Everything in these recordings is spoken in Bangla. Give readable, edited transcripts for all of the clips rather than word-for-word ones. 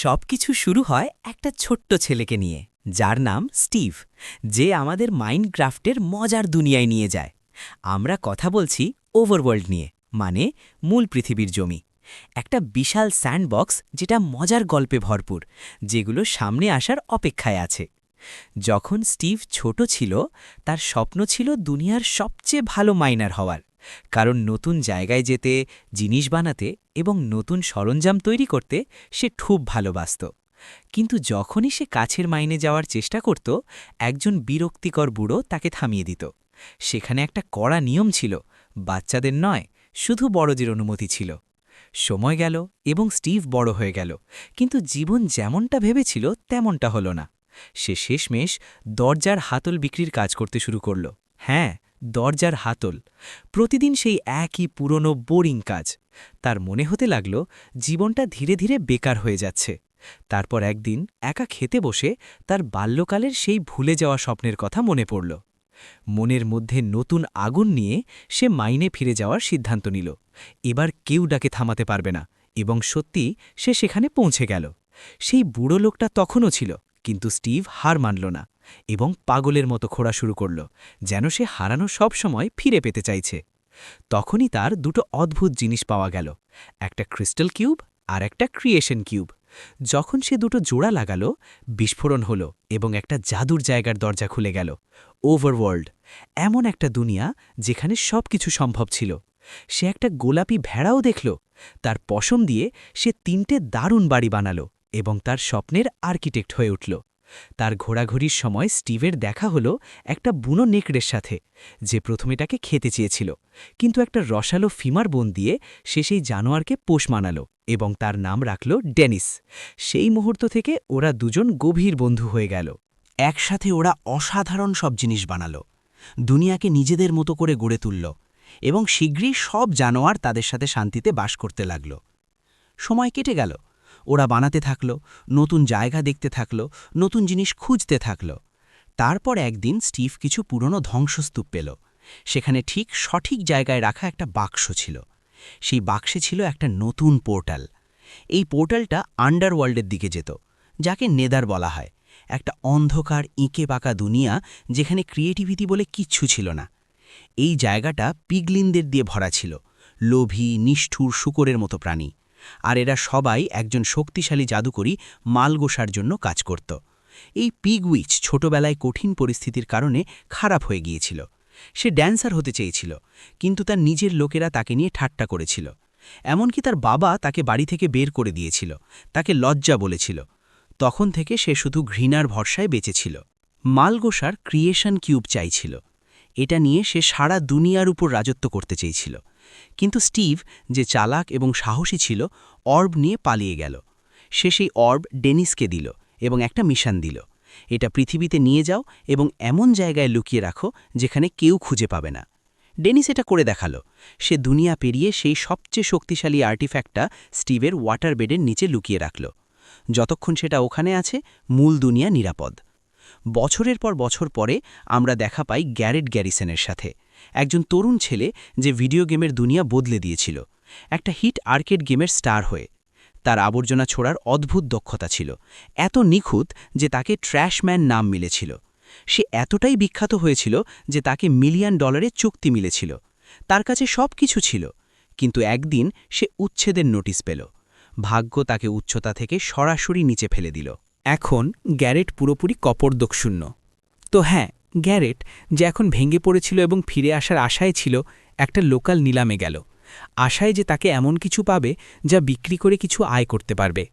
সবকিছু শুরু হয় একটা ছোট্ট ছেলেকে নিয়ে, যার নাম স্টিভ, যে আমাদের মাইনক্রাফটের মজার দুনিয়ায় নিয়ে যায়। আমরা কথা বলছি ওভারওয়ার্ল্ড নিয়ে, মানে মূল পৃথিবীর জমি। একটা বিশাল স্যান্ডবক্স যেটা মজার গল্পে ভরপুর, যেগুলো সামনে আসার অপেক্ষায় আছে। যখন স্টিভ ছোট ছিল, তার স্বপ্ন ছিল দুনিয়ার সবচেয়ে ভালো মাইনার হওয়ার, কারণ নতুন জায়গায় যেতে, জিনিস বানাতে এবং নতুন সরঞ্জাম তৈরি করতে সে খুব ভালোবাসত। কিন্তু যখনই সে কাছের মাইনে যাওয়ার চেষ্টা করত, একজন বিরক্তিকর বুড়ো তাকে থামিয়ে দিত। সেখানে একটা কড়া নিয়ম ছিল, বাচ্চাদের নয়, শুধু বড়দের অনুমতি ছিল। সময় গেল এবং স্টিভ বড় হয়ে গেল, কিন্তু জীবন যেমনটা ভেবেছিল তেমনটা হলো না। সে শেষমেশ দরজার হাতল বিক্রির কাজ করতে শুরু করল। হ্যাঁ, দরজার হাতল। প্রতিদিন সেই একই পুরনো বোরিং কাজ। তার মনে হতে লাগল জীবনটা ধীরে ধীরে বেকার হয়ে যাচ্ছে। তারপর একদিন একা খেতে বসে তার বাল্যকালের সেই ভুলে যাওয়া স্বপ্নের কথা মনে পড়ল। মনের মধ্যে নতুন আগুন নিয়ে সে মাইনে ফিরে যাওয়ার সিদ্ধান্ত নিল। এবার কেউ ডাকে থামাতে পারবে না, এবং সত্যি সে সেখানে পৌঁছে গেল। সেই বুড়ো লোকটা তখনও ছিল, কিন্তু স্টিভ হার মানল না এবং পাগলের মতো খোঁড়া শুরু করল, যেন সে হারানো সব সময় ফিরে পেতে চাইছে। তখনই তার দুটো অদ্ভুত জিনিস পাওয়া গেল, একটা ক্রিস্টাল কিউব আর একটা ক্রিয়েশন কিউব। যখন সে দুটো জোড়া লাগাল, বিস্ফোরণ হল এবং একটা জাদুর জায়গার দরজা খুলে গেল। ওভারওয়ার্ল্ড, এমন একটা দুনিয়া যেখানে সবকিছু সম্ভব ছিল। সে একটা গোলাপি ভেড়াও দেখল। তার পশম দিয়ে সে 3টে দারুণ বাড়ি বানাল এবং তার স্বপ্নের আর্কিটেক্ট হয়ে উঠল। তার ঘোরাঘুরির সময় স্টিভের দেখা হলো একটা বুনো নেকড়ের সাথে, যে প্রথমে তাকে খেতে চেয়েছিল, কিন্তু একটা রসালো ফিমার বোন দিয়ে সে সেই জানোয়ারকে পোষ মানালো এবং তার নাম রাখল ডেনিস। সেই মুহূর্ত থেকে ওরা দুজন গভীর বন্ধু হয়ে গেল। একসাথে ওরা অসাধারণ সব জিনিস বানালো, দুনিয়াকে নিজেদের মতো করে গড়ে তুলল, এবং শীঘ্রই সব জানোয়ার তাদের সাথে শান্তিতে বাস করতে লাগল। সময় কেটে গেল, ওরা বানাতে থাকল, নতুন জায়গা দেখতে থাকল, নতুন জিনিস খুঁজতে থাকল। তারপর একদিন স্টিভ কিছু পুরনো ধ্বংসস্তূপ পেল। সেখানে ঠিক সঠিক জায়গায় রাখা একটা বাক্স ছিল। সেই বাক্সে ছিল একটা নতুন পোর্টাল। এই পোর্টালটা আন্ডারওয়ার্ল্ডের দিকে যেত, যাকে নেদার বলা হয়, একটা অন্ধকার ইঁকে বাঁকা দুনিয়া যেখানে ক্রিয়েটিভিটি বলে কিচ্ছু ছিল না। এই জায়গাটা পিগলিনদের দিয়ে ভরা ছিল, লোভী, নিষ্ঠুর শূকরের মতো প্রাণী। আর এরা সবাই একজন শক্তিশালী জাদুকরী মালগোসার জন্য কাজ করত। এই পিগউইচ ছোটবেলায় কঠিন পরিস্থিতির কারণে খারাপ হয়ে গিয়েছিল। সে ড্যান্সার হতে চেয়েছিল, কিন্তু তার নিজের লোকেরা তাকে নিয়ে ঠাট্টা করেছিল। এমনকি তার বাবা তাকে বাড়ি থেকে বের করে দিয়েছিল, তাকে লজ্জা বলেছিল। তখন থেকে সে শুধু ঘৃণার ভরসায় বেঁচেছিল। মালগোসার ক্রিয়েশন কিউব চাইছিল। এটা নিয়ে সে সারা দুনিয়ার উপর রাজত্ব করতে চেয়েছিল। কিন্তু স্টিভ, যে চালাক এবং সাহসী ছিল, অর্ব নিয়ে পালিয়ে গেল। সে সেই অর্ব ডেনিসকে দিল এবং একটা মিশন দিল, এটা পৃথিবীতে নিয়ে যাও এবং এমন জায়গায় লুকিয়ে রাখো যেখানে কেউ খুঁজে পাবে না। ডেনিস এটা করে দেখালো। সে দুনিয়া পেরিয়ে সেই সবচেয়ে শক্তিশালী আর্টিফ্যাক্টটা স্টিভের ওয়াটার বেডের নিচে লুকিয়ে রাখল। যতক্ষণ সেটা ওখানে আছে, মূল দুনিয়া নিরাপদ। বছরের পর বছর পরে আমরা দেখা পাই গ্যারেট গ্যারিসনের সাথে, একজন তরুণ ছেলে যে ভিডিও গেমের দুনিয়া বদলে দিয়েছিল, একটা হিট আর্কেড গেমের স্টার হয়ে। তার আবর্জনা ছোড়ার অদ্ভুত দক্ষতা ছিল, এত নিখুঁত যে তাকে ট্র্যাশম্যান নাম মিলেছিল। সে এতটাই বিখ্যাত হয়েছিল যে তাকে $1,000,000 চুক্তি মিলেছিল। তার কাছে সব কিছু ছিল, কিন্তু একদিন সে উচ্ছেদের নোটিশ পেল। ভাগ্য তাকে উচ্চতা থেকে সরাসরি নিচে ফেলে দিল। এখন গ্যারেট পুরোপুরি কপর্দকশূন্য। তো হ্যাঁ, গ্যারেট, যে এখন ভেঙে পড়েছিল এবং ফিরে আসার আশায় ছিল, একটা লোকাল নিলামে গেল, আশায় যে তাকে এমন কিছু পাবে যা বিক্রি করে কিছু আয় করতে পারবে।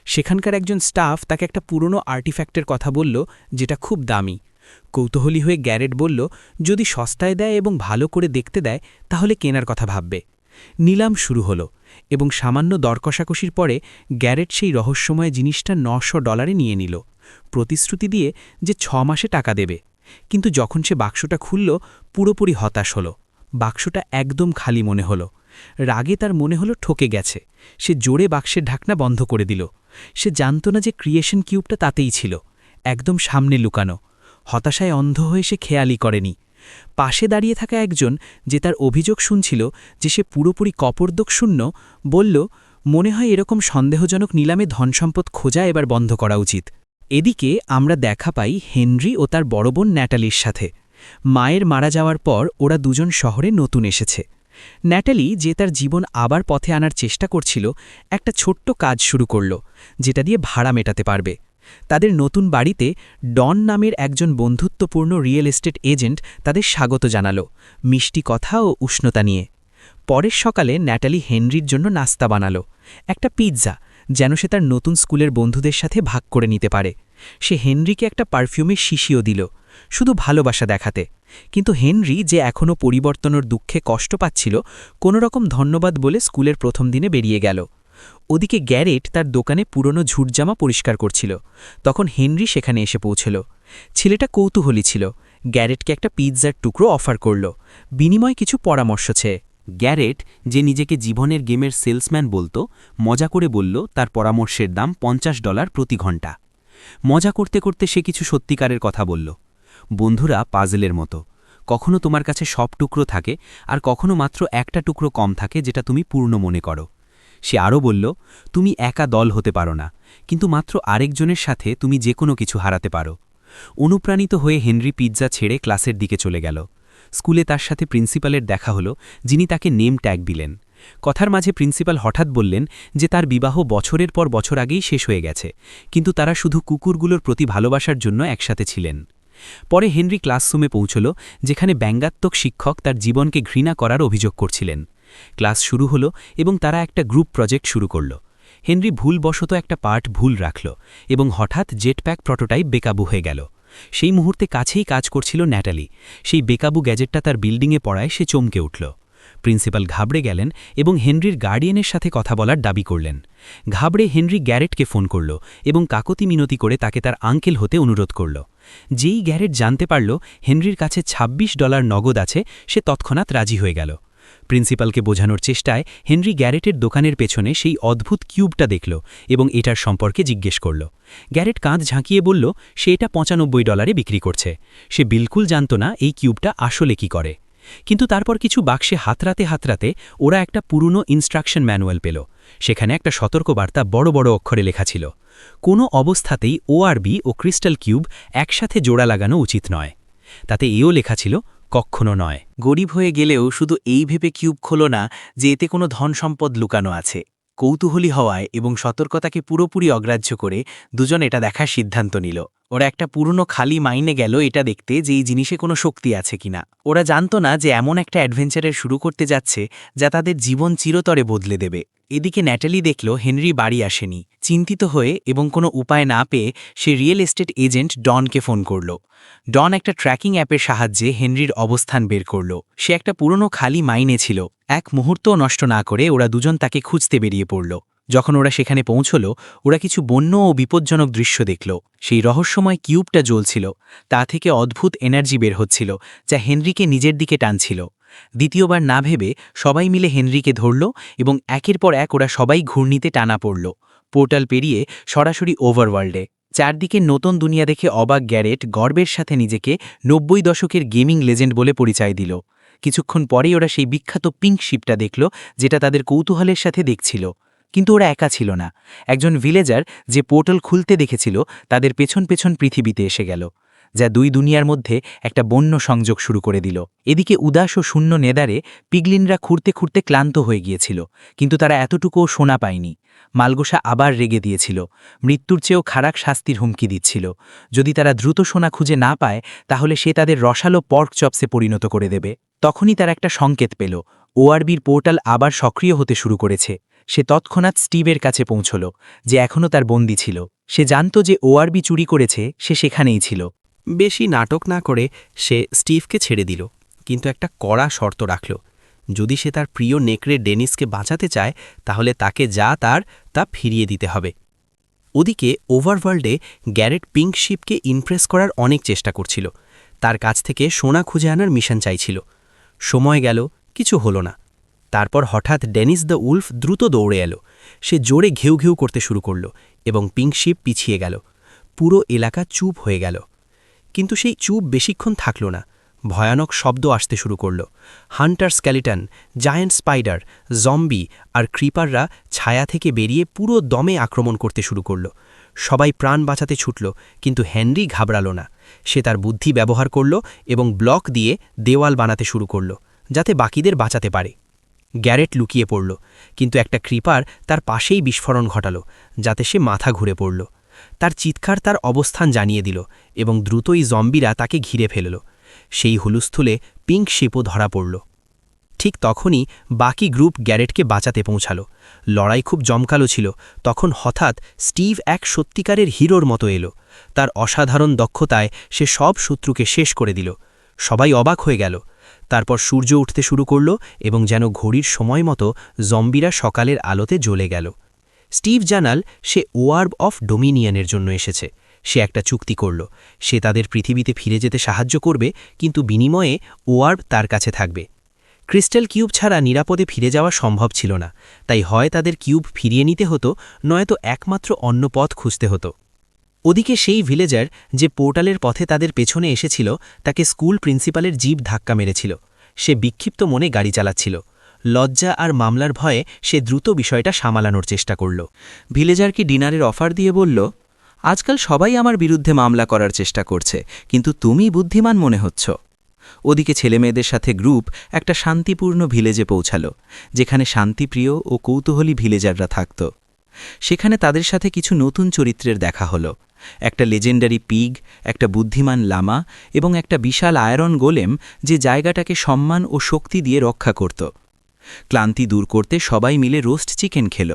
সেখানকার একজন স্টাফ তাকে একটা পুরনো আর্টিফ্যাক্টের কথা বলল, যেটা খুব দামি। কৌতূহলী হয়ে গ্যারেট বলল, যদি সস্তায় দেয় এবং ভালো করে দেখতে দেয় তাহলে কেনার কথা ভাববে। নিলাম শুরু হলো, এবং সামান্য দরকষাকষির পরে গ্যারেট সেই রহস্যময় জিনিসটা $900 নিয়ে নিল, প্রতিশ্রুতি দিয়ে যে 6 মাসে টাকা দেবে। কিন্তু যখন সে বাক্সটা খুলল, পুরোপুরি হতাশ হল। বাক্সটা একদম খালি মনে হলো। রাগে তার মনে হলো ঠকে গেছে। সে জোরে বাক্সের ঢাকনা বন্ধ করে দিল। সে জানত না যে ক্রিয়েশন কিউবটা তাতেই ছিল, একদম সামনে লুকানো। হতাশায় অন্ধ হয়ে সে খেয়ালই করেনি। পাশে দাঁড়িয়ে থাকা একজন, যে তার অভিযোগ শুনছিল যে সে পুরোপুরি কপর্দকশূন্য, বলল, মনে হয় এরকম সন্দেহজনক নিলামে ধনসম্পদ খোঁজা এবার বন্ধ করা উচিত। এদিকে আমরা দেখা পাই হেনরি ও তার বড় বোন ন্যাটালির সাথে। মায়ের মারা যাওয়ার পর ওরা দুজন শহরে নতুন এসেছে। ন্যাটালি, যে তার জীবন আবার পথে আনার চেষ্টা করছিল, একটা ছোট্ট কাজ শুরু করল, যেটা দিয়ে ভাড়া মেটাতে পারবে। তাদের নতুন বাড়িতে ডন নামের একজন বন্ধুত্বপূর্ণ রিয়েল এস্টেট এজেন্ট তাদের স্বাগত জানালো, মিষ্টি কথা ও উষ্ণতা নিয়ে। পরের সকালে ন্যাটালি হেনরির জন্য নাস্তা বানালো, একটা পিৎজা, যেন সে তার নতুন স্কুলের বন্ধুদের সাথে ভাগ করে নিতে পারে। সে হেনরিকে একটা পারফিউমের শিশিও দিল, শুধু ভালোবাসা দেখাতে। কিন্তু হেনরি, যে এখনও পরিবর্তনের দুঃখে কষ্ট পাচ্ছিল, কোনোরকম ধন্যবাদ বলে স্কুলের প্রথম দিনে বেরিয়ে গেল। ওদিকে গ্যারেট তার দোকানে পুরনো ঝুটজামা পরিষ্কার করছিল। তখন হেনরি সেখানে এসে পৌঁছল। ছেলেটা কৌতূহলী ছিল, গ্যারেটকে একটা পিৎজার টুকরো অফার করল, বিনিময় কিছু পরামর্শ চেয়ে। গ্যারেট, যে নিজেকে জীবনের গেমের সেলসম্যান বলতো, মজা করে বলল তার পরামর্শের দাম $50 প্রতি ঘন্টা। মজা করতে করতে সে কিছু সত্যিকারের কথা বলল। বন্ধুরা পাজলের মতো, কখনো তোমার কাছে সব টুকরো থাকে আর কখনো মাত্র একটা টুকরো কম থাকে যেটা তুমি পূর্ণ মনে করো। সে আরও বলল, তুমি একা দল হতে পারো না, কিন্তু মাত্র আরেকজনের সাথে তুমি যে কোনো কিছু হারাতে পারো। অনুপ্রাণিত হয়ে হেনরি পিৎজা ছেড়ে ক্লাসের দিকে চলে গেল। স্কুলে তার সাথে প্রিন্সিপালের দেখা হলো, যিনি তাকে নেম ট্যাগ দিলেন। কথার মাঝে প্রিন্সিপাল হঠাৎ বললেন যে তার বিবাহ বছরের পর বছর আগেই শেষ হয়ে গেছে, কিন্তু তারা শুধু কুকুরগুলোর প্রতি ভালোবাসার জন্য একসাথে ছিলেন। পরে হেনরি ক্লাসরুমে পৌঁছল, যেখানে ব্যঙ্গাত্মক শিক্ষক তার জীবনকে ঘৃণা করার অভিযোগ করছিলেন। ক্লাস শুরু হলো এবং তারা একটা গ্রুপ প্রজেক্ট শুরু করল। হেনরি ভুলবশত একটা পার্ট ভুল রাখল এবং হঠাৎ জেটপ্যাক প্রোটোটাইপ বেকাবু হয়ে গেল। সেই মুহূর্তে কাছেই কাজ করছিল ন্যাটালি। সেই বেকাবু গ্যাজেটটা তার বিল্ডিংয়ে পড়ায় সে চমকে উঠল। প্রিন্সিপাল ঘাবড়ে গেলেন এবং হেনরির গার্ডিয়ানের সাথে কথা বলার দাবি করলেন। ঘাবড়ে হেনরি গ্যারেটকে ফোন করল এবং কাকতি মিনতি করে তাকে তার আঙ্কেল হতে অনুরোধ করল। যেই গ্যারেট জানতে পারল হেনরির কাছে $26 নগদ আছে, সে তৎক্ষণাৎ রাজি হয়ে গেল। প্রিন্সিপালকে বোঝানোর চেষ্টায় হেনরি গ্যারেটের দোকানের পেছনে সেই অদ্ভুত কিউবটা দেখল এবং এটার সম্পর্কে জিজ্ঞেস করল। গ্যারেট কাঁধ ঝাঁকিয়ে বলল সে এটা $95 বিক্রি করছে। সে বিলকুল জানত না এই কিউবটা আসলে কি করে। কিন্তু তারপর কিছু বাক্সে হাতরাতে হাতরাতে ওরা একটা পুরনো ইনস্ট্রাকশন ম্যানুয়াল পেল। সেখানে একটা সতর্কবার্তা বড় বড় অক্ষরে লেখা ছিল, কোনো অবস্থাতেই ওআরবি ও ক্রিস্টাল কিউব একসাথে জোড়া লাগানো উচিত নয়। তাতে এও লেখা ছিল, কক্ষণও নয়। গরিব হয়ে গেলেও শুধু এই ভেবে কিউব খোলো না যে এতে কোনো ধনসম্পদ লুকানো আছে। কৌতূহলী হওয়ায় এবং সতর্কতাকে পুরোপুরি অগ্রাহ্য করে দুজন এটা দেখার সিদ্ধান্ত নিল। ওরা একটা পুরনো খালি মাইনে গেল এটা দেখতে যে এই জিনিসে কোনো শক্তি আছে কিনা। ওরা জানত না যে এমন একটা অ্যাডভেঞ্চারের শুরু করতে যাচ্ছে যা তাদের জীবন চিরতরে বদলে দেবে। এদিকে ন্যাটালি দেখল হেনরি বাড়ি আসেনি। চিন্তিত হয়ে এবং কোনো উপায় না পেয়ে সে রিয়েল এস্টেট এজেন্ট ডনকে ফোন করল। ডন একটা ট্র্যাকিং অ্যাপের সাহায্যে হেনরির অবস্থান বের করল। সে একটা পুরনো খালি মাইনে ছিল। এক মুহূর্তও নষ্ট না করে ওরা দুজন তাকে খুঁজতে বেরিয়ে পড়ল। যখন ওরা সেখানে পৌঁছল, ওরা কিছু বন্য ও বিপজ্জনক দৃশ্য দেখল। সেই রহস্যময় কিউবটা জ্বলছিল, তা থেকে অদ্ভুত এনার্জি বের হচ্ছিল যা হেনরিকে নিজের দিকে টানছিল। দ্বিতীয়বার না ভেবে সবাই মিলে হেনরিকে ধরল এবং একের পর এক ওরা সবাই ঘূর্ণিতে টানা পড়ল, পোর্টাল পেরিয়ে সরাসরি ওভারওয়ার্ল্ডে। চারদিকে নতুন দুনিয়া দেখে অবাক গ্যারেট গর্বের সাথে নিজেকে 90 দশকের গেমিং লেজেন্ড বলে পরিচয় দিল। কিছুক্ষণ পরেই ওরা সেই বিখ্যাত পিঙ্ক শিপটা দেখল, যেটা তাদের কৌতূহলের সাথে দেখছিল। কিন্তু ওরা একা ছিল না। একজন ভিলেজার যে পোর্টাল খুলতে দেখেছিল তাদের পেছন পেছন পৃথিবীতে এসে গেল, যা দুই দুনিয়ার মধ্যে একটা বন্য সংযোগ শুরু করে দিল। এদিকে উদাস ও শূন্য নেদারে পিগলিনরা খুঁড়তে খুঁড়তে ক্লান্ত হয়ে গিয়েছিল, কিন্তু তারা এতটুকুও শোনা পায়নি। মালগোসা আবার রেগে দিয়েছিল, মৃত্যুর চেয়েও খারাপ শাস্তির হুমকি দিচ্ছিল। যদি তারা দ্রুত সোনা খুঁজে না পায় তাহলে সে তাদের রসালো পর্ক চপসে পরিণত করে দেবে। তখনই তারা একটা সংকেত পেল, ওআরবির পোর্টাল আবার সক্রিয় হতে শুরু করেছে। সে তৎক্ষণাৎ স্টিভের কাছে পৌঁছল, যে এখনও তার বন্দী ছিল। সে জানত যে ওআরবি চুরি করেছে, সে সেখানেই ছিল। বেশি নাটক না করে সে স্টিভকে ছেড়ে দিল, কিন্তু একটা কড়া শর্ত রাখল, যদি সে তার প্রিয় নেকড়ে ডেনিসকে বাঁচাতে চায় তাহলে তাকে যা তা ফিরিয়ে দিতে হবে। ওদিকে ওভারওয়ার্ল্ডে গ্যারেট পিঙ্ক শিপকে ইমপ্রেস করার অনেক চেষ্টা করছিল। তার কাছ থেকে সোনা খুঁজে আনার মিশন চাইছিল। সময় গেল, কিছু হলো না। তারপর হঠাৎ ডেনিস দ্য উলফ দ্রুত দৌড়ে এলো। সে জোরে ঘেউ ঘেউ করতে শুরু করল এবং পিঙ্ক শিপ পিছিয়ে গেল। পুরো এলাকা চুপ হয়ে গেল। কিন্তু সেই চুপ বেশিক্ষণ থাকল না। ভয়ানক শব্দ আসতে শুরু করল। Hunter skeleton, giant spider, zombie আর ক্রিপাররা ছায়া থেকে বেরিয়ে পুরো দমে আক্রমণ করতে শুরু করল। সবাই প্রাণ বাঁচাতে ছুটল, কিন্তু হেনরি ঘাবড়াল না। সে তার বুদ্ধি ব্যবহার করল এবং ব্লক দিয়ে দেওয়াল বানাতে শুরু করল, যাতে বাকিদের বাঁচাতে পারে। গ্যারেট লুকিয়ে পড়ল, কিন্তু একটা ক্রিপার তার পাশেই বিস্ফোরণ ঘটাল, যাতে সে মাথা ঘুরে পড়ল। তার চিৎকার তার অবস্থান জানিয়ে দিল এবং দ্রুতই জম্বিরা তাকে ঘিরে ফেলল। সেই হুলস্থুলে পিঙ্ক শিপও ধরা পড়ল। ঠিক তখনই বাকি গ্রুপ গ্যারেটকে বাঁচাতে পৌঁছাল। লড়াই খুব জমকালো ছিল। তখন হঠাৎ স্টিভ এক সত্যিকারের হিরোর মতো এলো। তার অসাধারণ দক্ষতায় সে সব শত্রুকে শেষ করে দিল। সবাই অবাক হয়ে গেল। তারপর সূর্য উঠতে শুরু করল এবং যেন ঘড়ির সময় মতো জম্বিরা সকালের আলোতে জ্বলে গেল। স্টিভ জানাল সে ওয়ার্ব অফ ডোমিনিয়নের জন্য এসেছে। সে একটা চুক্তি করল, সে তাদের পৃথিবীতে ফিরে যেতে সাহায্য করবে, কিন্তু বিনিময়ে ওয়ার্ব তার কাছে থাকবে। ক্রিস্টাল কিউব ছাড়া নিরাপদে ফিরে যাওয়া সম্ভব ছিল না, তাই হয় তাদের কিউব ফিরিয়ে নিতে হতো, নয়তো একমাত্র অন্য পথ খুঁজতে হতো। ওদিকে সেই ভিলেজার যে পোর্টালের পথে তাদের পেছনে এসেছিল, তাকে স্কুল প্রিন্সিপালের জিভ ধাক্কা মেরেছিল। সে বিক্ষিপ্ত মনে গাড়ি চালাচ্ছিল। লজ্জা আর মামলার ভয়ে সে দ্রুত বিষয়টা সামালানোর চেষ্টা করল। ভিলেজারকে ডিনারের অফার দিয়ে বলল, আজকাল সবাই আমার বিরুদ্ধে মামলা করার চেষ্টা করছে, কিন্তু তুমি বুদ্ধিমান মনে হচ্ছ। ওদিকে ছেলেমেয়েদের সাথে গ্রুপ একটা শান্তিপূর্ণ ভিলেজে পৌঁছাল, যেখানে শান্তিপ্রিয় ও কৌতূহলী ভিলেজাররা থাকত। সেখানে তাদের সাথে কিছু নতুন চরিত্রের দেখা হলো। একটা লেজেন্ডারি পিগ, একটা বুদ্ধিমান লামা এবং একটা বিশাল আয়রন গোলেম, যে জায়গাটাকে সম্মান ও শক্তি দিয়ে রক্ষা করত। ক্লান্তি দূর করতে সবাই মিলে রোস্ট চিকেন খেল।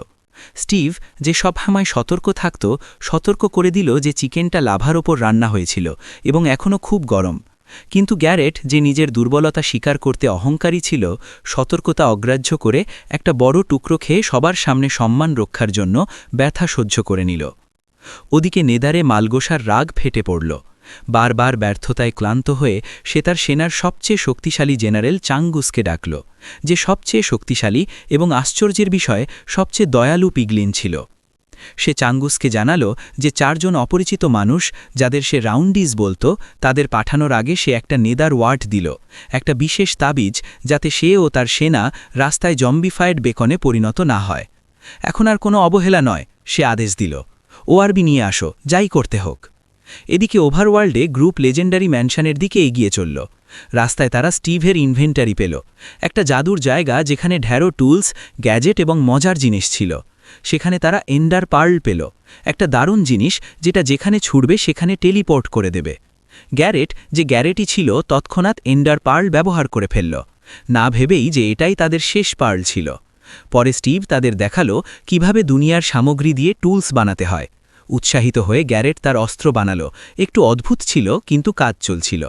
স্টিভ, যে সবসময় সতর্ক করে দিল যে চিকেনটা লাভার ওপর রান্না হয়েছিল এবং এখনও খুব গরম। কিন্তু গ্যারেট, যে নিজের দুর্বলতা স্বীকার করতে অহংকারী ছিল, সতর্কতা অগ্রাহ্য করে একটা বড় টুকরো খেয়ে সবার সামনে সম্মান রক্ষার জন্য ব্যথা সহ্য করে নিল। ওদিকে নেদারে মালগোসার রাগ ফেটে পড়ল। বারবার ব্যর্থতায় ক্লান্ত হয়ে সে তার সেনার সবচেয়ে শক্তিশালী জেনারেল চাঙ্গুসকে ডাকল, যে সবচেয়ে শক্তিশালী এবং আশ্চর্যের বিষয়ে সবচেয়ে দয়ালু পিগলিন ছিল। সে চাঙ্গুসকে জানালো যে 4 জন অপরিচিত মানুষ, যাদের সে রাউন্ডিজ বলত, তাদের পাঠানোর আগে সে একটা নেদার ওয়ার্ড দিল, একটা বিশেষ তাবিজ, যাতে সে ও তার সেনা রাস্তায় জম্বিফায়েড বেকনে পরিণত না হয়। এখন আর কোনো অবহেলা নয়, সে আদেশ দিল, ওআরবি নিয়ে আসো, যাই করতে হোক। এদিকে ওভারওয়ার্ল্ডে গ্রুপ লেজেন্ডারি ম্যানশনের দিকে এগিয়ে চলল। রাস্তায় তারা স্টিভের ইনভেন্টারি পেল, একটা জাদুর জায়গা যেখানে ঢেরো টুলস, গ্যাজেট এবং মজার জিনিস ছিল। সেখানে তারা এন্ডার পার্ল পেল, একটা দারুণ জিনিস যেটা যেখানে ছুড়বে সেখানে টেলিপোর্ট করে দেবে। গ্যারেট, যে গ্যারেটই ছিল, তৎক্ষণাৎ এন্ডার পার্ল ব্যবহার করে ফেলল, না ভেবেই যে এটাই তাদের শেষ পার্ল ছিল। পরে স্টিভ তাদের দেখালো কিভাবে দুনিয়ার সামগ্রী দিয়ে টুলস বানাতে হয়। উৎসাহিত হয়ে গ্যারেট তার অস্ত্র বানালো। একটু অদ্ভুত ছিল, কিন্তু কাজ চলছিল।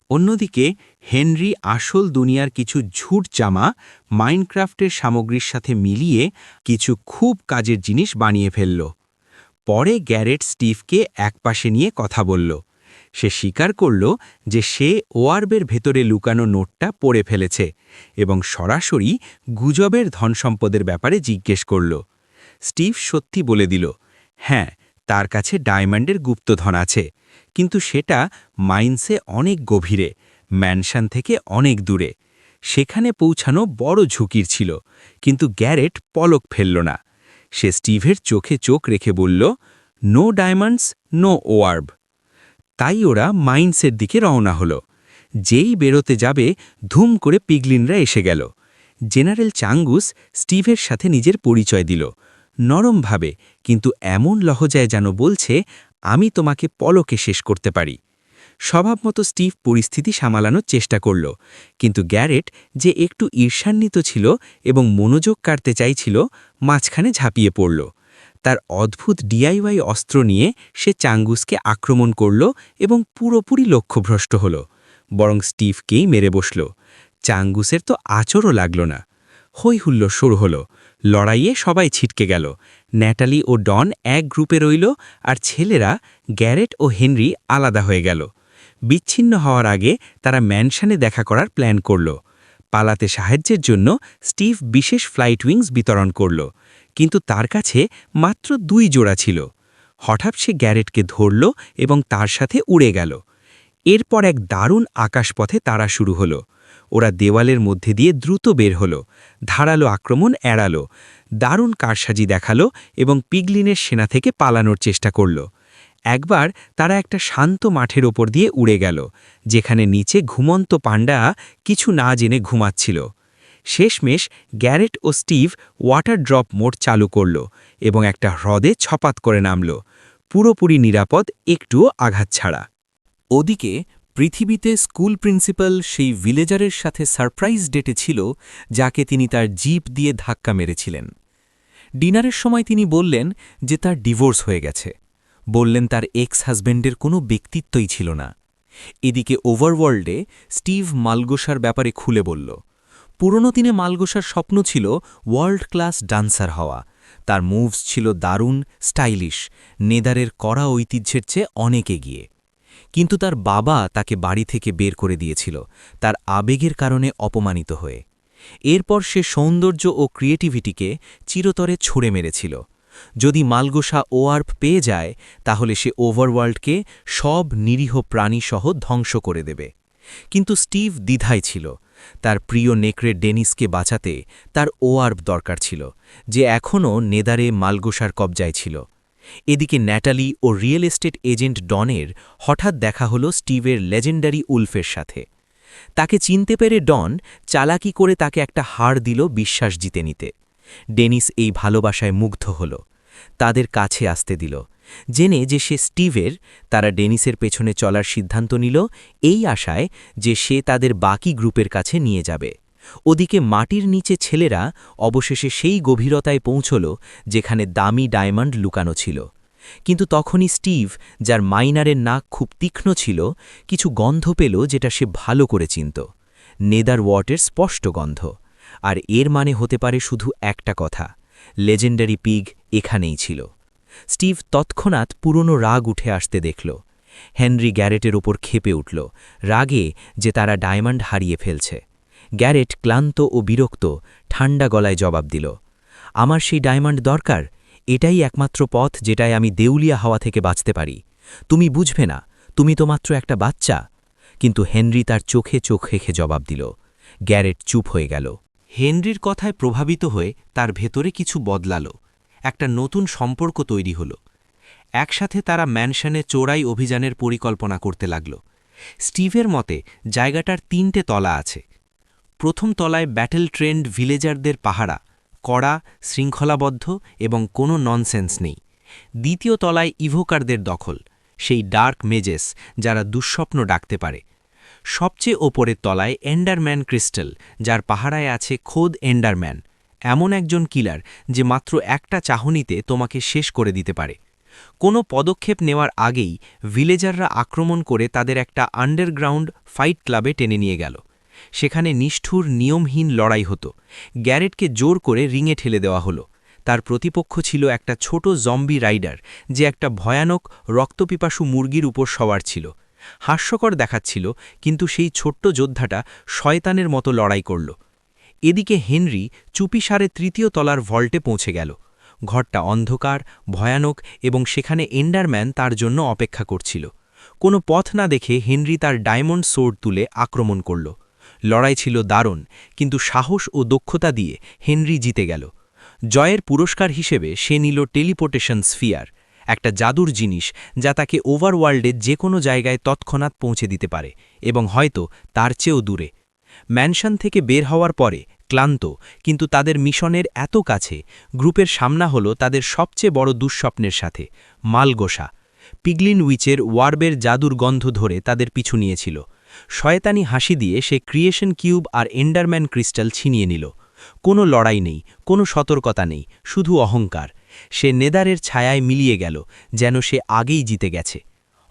অন্যদিকে হেনরি আসল দুনিয়ার কিছু ঝুট জামা মাইনক্রাফটের সামগ্রীর সাথে মিলিয়ে কিছু খুব কাজের জিনিস বানিয়ে ফেলল। পরে গ্যারেট স্টিভকে একপাশে নিয়ে কথা বলল। সে স্বীকার করল যে সে ওয়ার্বের ভেতরে লুকানো নোটটা পড়ে ফেলেছে এবং সরাসরি গুজবের ধনসম্পদের ব্যাপারে জিজ্ঞেস করল। স্টিভ সত্যি বলে দিল, হ্যাঁ, তার কাছে ডায়মন্ডের গুপ্তধন আছে, কিন্তু সেটা মাইন্সে অনেক গভীরে, ম্যানশন থেকে অনেক দূরে। সেখানে পৌঁছানো বড় ঝুঁকির ছিল, কিন্তু গ্যারেট পলক ফেলল না। সে স্টিভের চোখে চোখ রেখে বলল, নো ডায়মন্ডস, নো ওয়ার্ব। তাই ওরা মাইন্সের দিকে রওনা হলো। যেই বেরোতে যাবে, ধুম করে পিগলিনরা এসে গেল। জেনারেল চাঙ্গুস স্টিভের সাথে নিজের পরিচয় দিল, নরমভাবে, কিন্তু এমন লহজায় যেন বলছে, আমি তোমাকে পলকে শেষ করতে পারি। স্বভাবমতো স্টিভ পরিস্থিতি সামালানোর চেষ্টা করল, কিন্তু গ্যারেট, যে একটু ঈর্ষান্বিত ছিল এবং মনোযোগ কাড়তে চাইছিল, মাঝখানে ঝাঁপিয়ে পড়ল। তার অদ্ভুত ডিআইওয়াই অস্ত্র নিয়ে সে চাঙ্গুসকে আক্রমণ করল এবং পুরোপুরি লক্ষ্যভ্রষ্ট হল, বরং স্টিভকেই মেরে বসল। চাঙ্গুসের তো আচরও লাগল না। হৈ হুল্লোড় শুরু হল। লড়াইয়ে সবাই ছিটকে গেল। ন্যাটালি ও ডন এক গ্রুপে রইল, আর ছেলেরা গ্যারেট ও হেনরি আলাদা হয়ে গেল। বিচ্ছিন্ন হওয়ার আগে তারা ম্যানশনে দেখা করার প্ল্যান করল। পালাতে সাহায্যের জন্য স্টিভ বিশেষ ফ্লাইট উইংস বিতরণ করল, কিন্তু তার কাছে মাত্র 2 জোড়া ছিল। হঠাৎ সে গ্যারেটকে ধরল এবং তার সাথে উড়ে গেল। এরপর এক দারুণ আকাশপথে তাড়া শুরু হলো। ওরা দেওয়ালের মধ্যে দিয়ে দ্রুত বের হলো, ধারালো আক্রমণ এড়ালো, দারুণ কারসাজি দেখালো এবং পিগলিনের সেনা থেকে পালানোর চেষ্টা করল। একবার তারা একটা শান্ত মাঠের ওপর দিয়ে উড়ে গেল, যেখানে নিচে ঘুমন্ত পান্ডা কিছু না জেনে ঘুমাচ্ছিল। শেষমেশ গ্যারেট ও স্টিভ ওয়াটার ড্রপ মোড চালু করল এবং একটা হ্রদে ছপাত করে নামল, পুরোপুরি নিরাপদ, একটুও আঘাত ছাড়া। ওদিকে পৃথিবীতে স্কুল প্রিন্সিপাল সেই ভিলেজারের সাথে সারপ্রাইজ ডেটে ছিল, যাকে তিনি তার জিপ দিয়ে ধাক্কা মেরেছিলেন। ডিনারের সময় তিনি বললেন যে তার ডিভোর্স হয়ে গেছে, বললেন তার এক্স হাজব্যান্ডের কোনো ব্যক্তিত্বই ছিল না। এদিকে ওভারওয়ার্ল্ডে স্টিভ মালগোসার ব্যাপারে খুলে বলল। পুরনো দিনে মালগোসার স্বপ্ন ছিল ওয়ার্ল্ড ক্লাস ডান্সার হওয়া। তার মুভস ছিল দারুণ, স্টাইলিশ, নেদারের কড়া ঐতিহ্যের চেয়ে অনেক এগিয়ে। কিন্তু তার বাবা তাকে বাড়ি থেকে বের করে দিয়েছিল, তার আবেগের কারণে অপমানিত হয়ে। এরপর সে সৌন্দর্য ও ক্রিয়েটিভিটিকে চিরতরে ছুঁড়ে মেরেছিল। যদি মালগোসা ওয়ার্প পেয়ে যায়, তাহলে সে ওভারওয়ার্ল্ডকে সব নিরীহ প্রাণীসহ ধ্বংস করে দেবে। কিন্তু স্টিভ দ্বিধায় ছিল। তার প্রিয় নেকড়ে ডেনিসকে বাঁচাতে তার ওয়ার্প দরকার ছিল, যে এখনও নেদারে মালগোসার কবজায় ছিল। এদিকে ন্যাটালি ও রিয়েল এস্টেট এজেন্ট ডনের হঠাৎ দেখা হলো স্টিভের লেজেন্ডারি উলফের সাথে। তাকে চিনতে পেরে ডন চালাকি করে তাকে একটা হার দিল বিশ্বাস জিতে নিতে। ডেনিস এই ভালোবাসায় মুগ্ধ হল, তাদের কাছে আসতে দিল। জেনে যে সে স্টিভের, তারা ডেনিসের পেছনে চলার সিদ্ধান্ত নিল, এই আশায় যে সে তাদের বাকি গ্রুপের কাছে নিয়ে যাবে। ওদিকে মাটির নিচে ছেলেরা অবশেষে সেই গভীরতায় পৌঁছল যেখানে দামি ডায়মন্ড লুকানো ছিল। কিন্তু তখনই স্টিভ, যার মাইনারের নাক খুব তীক্ষ্ণ ছিল, কিছু গন্ধ পেল যেটা সে ভালো করে চিনত, নেদার ওয়াটের স্পষ্ট গন্ধ। আর এর মানে হতে পারে শুধু একটা কথা, লেজেন্ডারি পিগ এখানেই ছিল। স্টিভ তৎক্ষণাৎ পুরনো রাগ উঠে আসতে দেখল। হেনরি গ্যারেটের ওপর ক্ষেপে উঠল, রাগে যে তারা ডায়মন্ড হারিয়ে ফেলছে। গ্যারেট ক্লান্ত ও বিরক্ত ঠান্ডা গলায় জবাব দিল, আমার সেই ডায়মন্ড দরকার, এটাই একমাত্র পথ যেটায় আমি দেউলিয়া হাওয়া থেকে বাঁচতে পারি। তুমি বুঝবে না, তুমি তো মাত্র একটা বাচ্চা। কিন্তু হেনরি তার চোখে চোখ রেখে জবাব দিল। গ্যারেট চুপ হয়ে গেল। হেনরির কথায় প্রভাবিত হয়ে তার ভেতরে কিছু বদলাল। একটা নতুন সম্পর্ক তৈরি হল। একসাথে তারা ম্যানশনে চোরাই অভিযানের পরিকল্পনা করতে লাগল। স্টিভের মতে জায়গাটার ৩টে তলা আছে। প্রথম তলায় ব্যাটেল ট্রেন্ড ভিলেজারদের পাহারা, কড়া, শৃঙ্খলাবদ্ধ এবং কোনো ননসেন্স নেই। দ্বিতীয় তলায় ইভোকারদের দখল, সেই ডার্ক মেজেস যারা দুঃস্বপ্ন ডাকতে পারে। সবচেয়ে ওপরের তলায় এন্ডারম্যান ক্রিস্টাল, যার পাহারায় আছে খোদ এন্ডারম্যান, এমন একজন কিলার যে মাত্র একটা চাহনিতে তোমাকে শেষ করে দিতে পারে। কোনো পদক্ষেপ নেওয়ার আগেই ভিলেজাররা আক্রমণ করে তাদের একটা আন্ডারগ্রাউন্ড ফাইট ক্লাবে টেনে নিয়ে গেল। সেখানে নিষ্ঠুর, নিয়মহীন লড়াই হতো। গ্যারেটকে জোর করে রিংয়ে ঠেলে দেওয়া হলো। তার প্রতিপক্ষ ছিল একটা ছোট জম্বি রাইডার, যে একটা ভয়ানক রক্তপিপাসু মুরগির উপর সওয়ার ছিল। হাস্যকর দেখাচ্ছিল, কিন্তু সেই ছোট্ট যোদ্ধাটা শয়তানের মতো লড়াই করল। এদিকে হেনরি চুপিসারে ৩য় তলার ভল্টে পৌঁছে গেল। ঘরটা অন্ধকার, ভয়ানক এবং সেখানে এন্ডারম্যান তার জন্য অপেক্ষা করছিল। কোনো পথ না দেখে হেনরি তার ডায়মন্ড সোর্ড তুলে আক্রমণ করল। লড়াই ছিল দারুণ, কিন্তু সাহস ও দক্ষতা দিয়ে হেনরি জিতে গেল। জয়ের পুরস্কার হিসেবে সে নিল টেলিপোর্টেশন স্ফিয়ার, একটা জাদুর জিনিস যা তাকে ওভারওয়ার্ল্ডের যে কোনো জায়গায় তৎক্ষণাৎ পৌঁছে দিতে পারে, এবং হয়তো তার চেয়েও দূরে। ম্যানশন থেকে বের হওয়ার পরে ক্লান্ত, কিন্তু তাদের মিশনের এত কাছে, গ্রুপের সামনা হলো তাদের সবচেয়ে বড় দুঃস্বপ্নের সাথে, মালগোসা। পিগলিন উইচের ওয়ার্বের জাদুর গন্ধ ধরে তাদের পিছু নিয়েছিল। শয়তানি হাসি দিয়ে সে ক্রিয়েশন কিউব আর এন্ডারম্যান ক্রিস্টাল ছিনিয়ে নিল। কোনো লড়াই নেই, কোনো সতর্কতা নেই, শুধু অহংকার। সে নেদারের ছায়ায় মিলিয়ে গেল, যেন সে আগেই জিতে গেছে।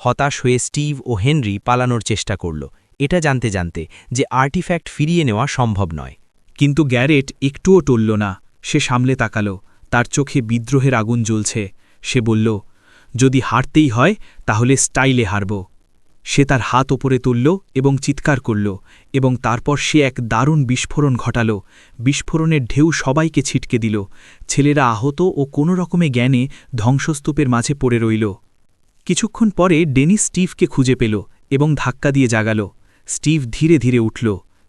হতাশ হয়ে স্টিভ ও হেনরি পালানোর চেষ্টা করল, এটা জানতে জানতে যে আর্টিফ্যাক্ট ফিরিয়ে নেওয়া সম্ভব নয়। কিন্তু গ্যারেট একটুও টলল না। সে সামলে তাকাল, তার চোখে বিদ্রোহের আগুন জ্বলছে। সে বলল, যদি হারতেই হয় তাহলে স্টাইলে হারব। সে তার হাত ওপরে তুলল এবং চিৎকার করল, এবং তারপর সে এক দারুণ বিস্ফোরণ ঘটাল। বিস্ফোরণের ঢেউ সবাইকে ছিটকে দিল। ছেলেরা আহত ও কোনো রকমে জ্ঞানে ধ্বংসস্তূপের মাঝে পড়ে রইল। কিছুক্ষণ পরে ডেনিস স্টিভকে খুঁজে পেল এবং ধাক্কা দিয়ে জাগাল। স্টিভ ধীরে ধীরে উঠল।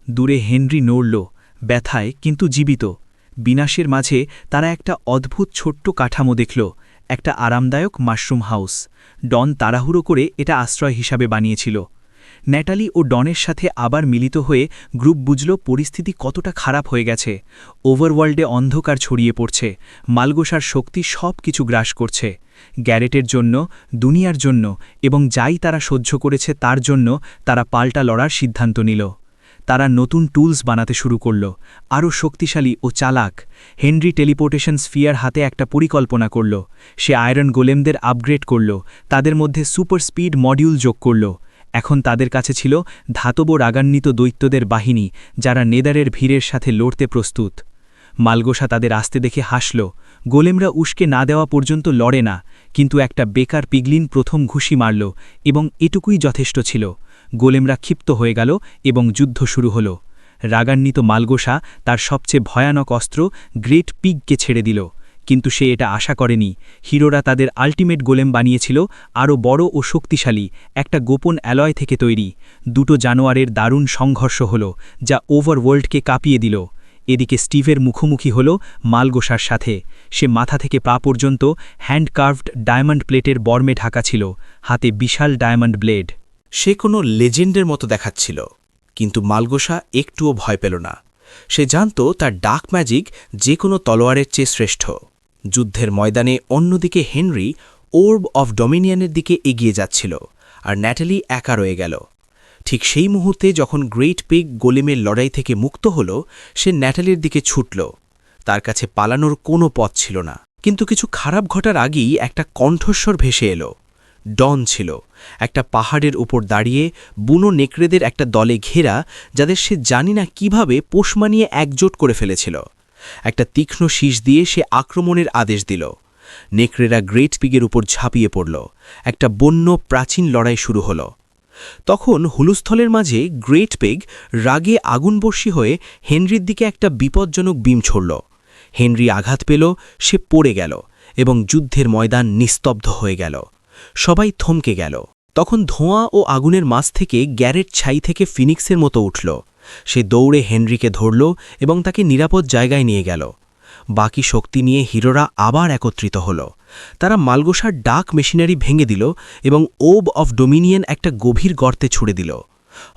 দূরে হেনরি নড়ল, ব্যথায় কিন্তু জীবিত। বিনাশের মাঝে তারা একটা অদ্ভুত ছোট্ট কাঠামো দেখল, একটা আরামদায়ক মাশরুম হাউস। ডন তাড়াহুড়ো করে এটা আশ্রয় হিসাবে বানিয়েছিল। ন্যাটালি ও ডনের সাথে আবার মিলিত হয়ে গ্রুপ বুঝল পরিস্থিতি কতটা খারাপ হয়ে গেছে। ওভারওয়ার্ল্ডে অন্ধকার ছড়িয়ে পড়ছে, মালগোসার শক্তি সব কিছু গ্রাস করছে। গ্যারেটের জন্য, দুনিয়ার জন্য এবং যাই তারা সহ্য করেছে তার জন্য তারা পাল্টা লড়ার সিদ্ধান্ত নিল। তারা নতুন টুলস বানাতে শুরু করল, আরও শক্তিশালী ও চালাক। হেনরি টেলিপোর্টেশন স্ফিয়ার হাতে একটা পরিকল্পনা করল। সে আয়রন গোলেমদের আপগ্রেড করল, তাদের মধ্যে সুপার স্পিড মডিউল যোগ করল। এখন তাদের কাছে ছিল ধাতব রাগান্বিত দৈত্যদের বাহিনী, যারা নেদারের ভিড়ের সাথে লড়তে প্রস্তুত। মালগোসা তাদের আসতে দেখে হাসল। গোলেমরা উস্কে না দেওয়া পর্যন্ত লড়ে না, কিন্তু একটা বেকার পিগলিন প্রথম ঘুষি মারল এবং এটুকুই যথেষ্ট ছিল। গোলেমরা ক্ষিপ্ত হয়ে গেল এবং যুদ্ধ শুরু হল। রাগান্বিত মালগোসা তার সবচেয়ে ভয়ানক অস্ত্র গ্রেট পিগকে ছেড়ে দিল, কিন্তু সে এটা আশা করেনি। হিরোরা তাদের আল্টিমেট গোলেম বানিয়েছিল, আরও বড় ও শক্তিশালী, একটা গোপন অ্যালয় থেকে তৈরি। দুটো জানোয়ারের দারুণ সংঘর্ষ হল, যা ওভারওয়ার্ল্ডকে কাঁপিয়ে দিল। এদিকে স্টিভের মুখোমুখি হল মালগোসার সাথে। সে মাথা থেকে পা পর্যন্ত হ্যান্ডকার্ভড ডায়মন্ড প্লেটের বর্মে ঢাকা ছিল, হাতে বিশাল ডায়মন্ড ব্লেড। সে কোনো লেজেন্ডের মতো দেখাচ্ছিল, কিন্তু মালগোসা একটুও ভয় পেল না। সে জানত তার ডার্ক ম্যাজিক যে কোনো তলোয়ারের চেয়ে শ্রেষ্ঠ। যুদ্ধের ময়দানে অন্যদিকে হেনরি ওর্ব অফ ডমিনিয়নের দিকে এগিয়ে যাচ্ছিল, আর ন্যাটালি একা রয়ে গেল। ঠিক সেই মুহূর্তে যখন গ্রেট পিগ গোলেমের লড়াই থেকে মুক্ত হল, সে ন্যাটালির দিকে ছুটল। তার কাছে পালানোর কোনো পথ ছিল না। কিন্তু কিছু খারাপ ঘটার আগেই একটা কণ্ঠস্বর ভেসে এলো। ডন ছিল একটা পাহাড়ের উপর দাঁড়িয়ে, বুনো নেকড়েদের একটা দলে ঘেরা, যাদের সে জানি না কীভাবে পোষ মানিয়ে একজোট করে ফেলেছিল। একটা তীক্ষ্ণ শীষ দিয়ে সে আক্রমণের আদেশ দিল। নেকড়েরা গ্রেট পিগের উপর ঝাঁপিয়ে পড়ল। একটা বন্য প্রাচীন লড়াই শুরু হল। তখন হুলুস্থলের মাঝে গ্রেট পিগ রাগে আগুনবর্ষী হয়ে হেনরির দিকে একটা বিপজ্জনক বিম ছড়ল। হেনরি আঘাত পেল, সে পড়ে গেল এবং যুদ্ধের ময়দান নিস্তব্ধ হয়ে গেল। সবাই থমকে গেল। তখন ধোঁয়া ও আগুনের মাঝ থেকে গ্যারেট ছাই থেকে ফিনিক্সের মতো উঠল। সে দৌড়ে হেনরিকে ধরল এবং তাকে নিরাপদ জায়গায় নিয়ে গেল। বাকি শক্তি নিয়ে হিরোরা আবার একত্রিত হল। তারা মালগোসার ডাক মেশিনারি ভেঙে দিল এবং ওব অফ ডোমিনিয়ন একটা গভীর গর্তে ছুড়ে দিল।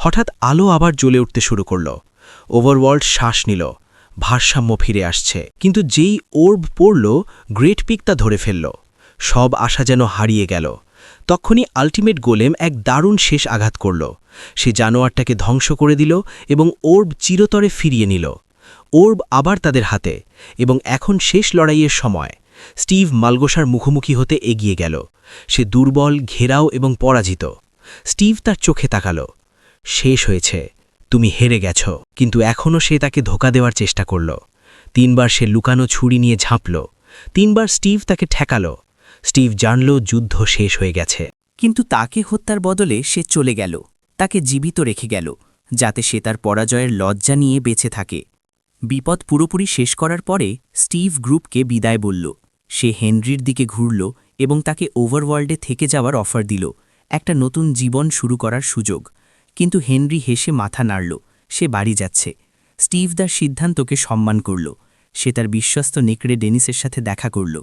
হঠাৎ আলো আবার জ্বলে উঠতে শুরু করল। ওভারওয়ার্ল্ড শ্বাস নিল, ভারসাম্য ফিরে আসছে। কিন্তু যেই ওর্ব পড়ল, গ্রেট পিগ তা ধরে ফেলল। সব আশা যেন হারিয়ে গেল। তখনই আল্টিমেট গোলেম এক দারুণ শেষ আঘাত করল। সে জানোয়ারটাকে ধ্বংস করে দিল এবং ওর্ব চিরতরে ফিরিয়ে নিল। ওর্ব আবার তাদের হাতে, এবং এখন শেষ লড়াইয়ের সময়। স্টিভ মালগোসার মুখোমুখি হতে এগিয়ে গেল। সে দুর্বল, ঘেরাও এবং পরাজিত। স্টিভ তার চোখে তাকাল। শেষ হয়েছে, তুমি হেরে গেছ। কিন্তু এখনও সে তাকে ধোঁকা দেওয়ার চেষ্টা করল। 3 বার সে লুকানো ছুরি নিয়ে ঝাঁপল। 3 বার স্টিভ তাকে ঠেকাল। স্টিভ জানল যুদ্ধ শেষ হয়ে গেছে। কিন্তু তাকে হত্যার বদলে সে চলে গেল, তাকে জীবিত রেখে গেল, যাতে সে তার পরাজয়ের লজ্জা নিয়ে বেঁচে থাকে। বিপদ পুরোপুরি শেষ করার পরে স্টিভ গ্রুপকে বিদায় বলল। সে হেনরির দিকে ঘুরল এবং তাকে ওভারওয়ার্ল্ডে থেকে যাওয়ার অফার দিল, একটা নতুন জীবন শুরু করার সুযোগ। কিন্তু হেনরি হেসে মাথা নাড়ল। সে বাড়ি যাচ্ছে। স্টিভ তার সিদ্ধান্তকে সম্মান করল। সে তার বিশ্বস্ত নেকড়ে ডেনিসের সাথে দেখা করল,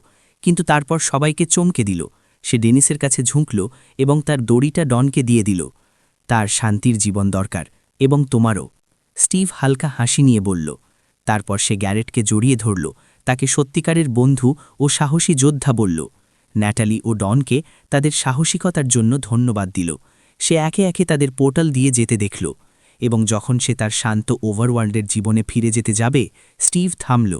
কিন্তু তারপর সবাইকে চমকে দিল। সে ডেনিসের কাছে ঝুঁকল এবং তার দড়িটা ডনকে দিয়ে দিল। তার শান্তির জীবন দরকার, এবং তোমারও। স্টিভ হালকা হাসি নিয়ে বলল। তারপর সে গ্যারেটকে জড়িয়ে ধরল, তাকে সত্যিকারের বন্ধু ও সাহসী যোদ্ধা বলল। ন্যাটালি ও ডনকে তাদের সাহসিকতার জন্য ধন্যবাদ দিল। সে একে একে তাদের পোর্টাল দিয়ে যেতে দেখল, এবং যখন সে তার শান্ত ওভারওয়ার্ল্ডের জীবনে ফিরে যেতে যাবে, স্টিভ থামল।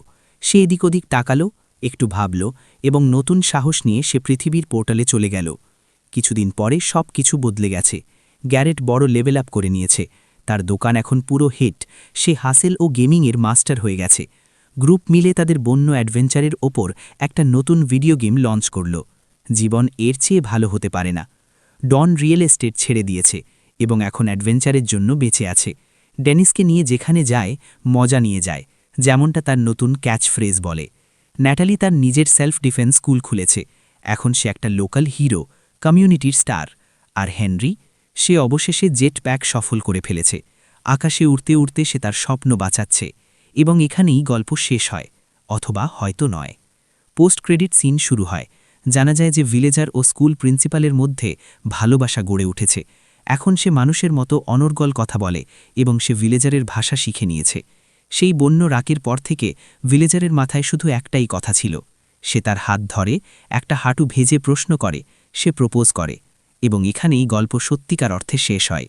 সে এদিক ওদিক তাকাল, একটু ভাবল, এবং নতুন সাহস নিয়ে সে পৃথিবীর পোর্টালে চলে গেল। কিছুদিন পরে সব কিছু বদলে গেছে। গ্যারেট বড় লেভেল আপ করে নিয়েছে। তার দোকান এখন পুরো হিট। সে হাসেল ও গেমিংয়ের মাস্টার হয়ে গেছে। গ্রুপ মিলে তাদের বন্য অ্যাডভেঞ্চারের ওপর একটা নতুন ভিডিও গেম লঞ্চ করল। জীবন এর চেয়ে ভালো হতে পারে না। ডন রিয়েল এস্টেট ছেড়ে দিয়েছে এবং এখন অ্যাডভেঞ্চারের জন্য বেঁচে আছে। ডেনিসকে নিয়ে যেখানে যায় মজা নিয়ে যায়, যেমনটা তার নতুন ক্যাচ ফ্রেজ বলে। ন্যাটালি তার নিজের সেলফ ডিফেন্স স্কুল খুলেছে। এখন সে একটা লোকাল হিরো, কমিউনিটির স্টার। আর হেনরি, সে অবশেষে জেট প্যাক সফল করে ফেলেছে। আকাশে উড়তে উড়তে সে তার স্বপ্ন বাঁচাচ্ছে। এবং এখানেই গল্প শেষ হয়, অথবা হয়তো নয়। পোস্ট ক্রেডিট সিন শুরু হয়। জানা যায় যে ভিলেজার ও স্কুল প্রিন্সিপালের মধ্যে ভালোবাসা গড়ে উঠেছে। এখন সে মানুষের মতো অনর্গল কথা বলে এবং সে ভিলেজারের ভাষা শিখে নিয়েছে। সেই বন্য রাকের পর থেকে ভিলেজারের মাথায় শুধু একটাই কথা ছিল। সে তার হাত ধরে, একটা হাঁটু ভেজে প্রশ্ন করে, সে প্রপোজ করে। এবং এখানেই গল্প সত্যিকার অর্থে শেষ হয়।